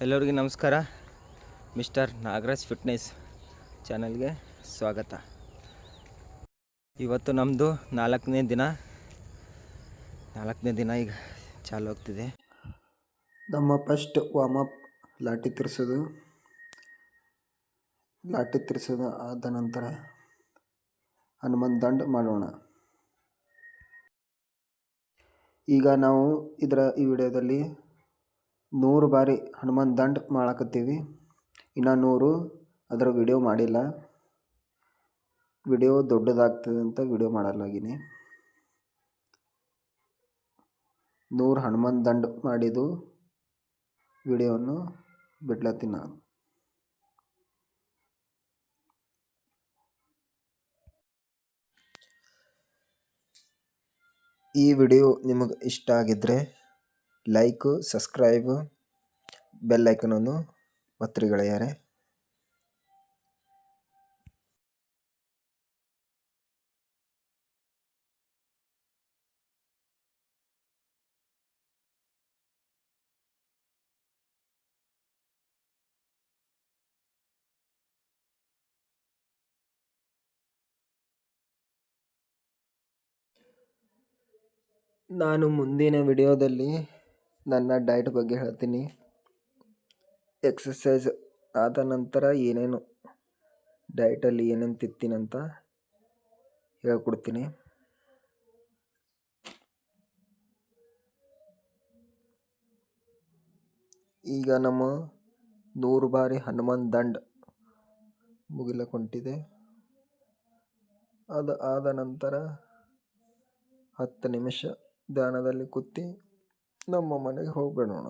ಎಲ್ಲರಿಗೂ ನಮಸ್ಕಾರ. Mister Nagaraj fitness ಚಾನಲ್ಗೆ ಸ್ವಾಗತ. ಇವತ್ತು ನಮ್ಮದು ನಾಲ್ಕನೇ ದಿನ ಈಗ ಚಾಲು ಆಗ್ತಿದೆ. ನಮ್ಮ ಫಸ್ಟ್ ವಾರ್ಮಪ್ ಲಾಠಿ ತಿರ್ಸೋದು ಆದ ನಂತರ ಹನುಮನ್ ದಂಡ ಮಾಡೋಣ. ಈಗ ನಾವು ಈ ವಿಡಿಯೋದಲ್ಲಿ 100 ಬಾರಿ ಹನುಮನ್ ದಂಡ ಮಾಡಕತ್ತೀವಿ. ಇನ್ನು 100 ಅದರ ವಿಡಿಯೋ ಮಾಡಿಲ್ಲ. ವಿಡಿಯೋ ದೊಡ್ಡದಾಗ್ತದೆ ಅಂತ ವಿಡಿಯೋ ಮಾಡಲಾಗಿನಿ. 100 ಹನುಮನ್ ದಂಡ ಮಾಡಿದ್ದು ವಿಡಿಯೋವನ್ನು ಬಿಡ್ಲತ್ತೀನಿ ನಾನು. ಈ ವಿಡಿಯೋ ನಿಮಗೆ ಇಷ್ಟ ಆಗಿದ್ದರೆ ಲೈಕು, ಸಬ್ಸ್ಕ್ರೈಬು, ಬೆಲ್ ಐಕನನ್ನು ಒತ್ತಿರಿ ಗೆಳೆಯರೇ. ನಾನು ಮುಂದಿನ ವಿಡಿಯೋದಲ್ಲಿ ನನ್ನ ಡಯಟ್ ಬಗ್ಗೆ ಹೇಳ್ತೀನಿ. ಎಕ್ಸಸೈಸ್ ಆದ ನಂತರ ಏನೇನು ಡಯಟಲ್ಲಿ ಏನೇನು ತಿಂತೀನಂತ ಹೇಳ್ಕೊಡ್ತೀನಿ. ಈಗ ನಮ್ಮ 100 ಬಾರಿ ಹನುಮನ್ ದಂಡ ಮುಗಿಲಕೊಂಟಿದೆ. ಅದು ಆದ ನಂತರ 10 ನಿಮಿಷ ಧ್ಯಾನದಲ್ಲಿ ಕೂತು ನಮ್ಮ ಮನೆಗೆ ಹೋಗ್ಬಿಡೋಣ.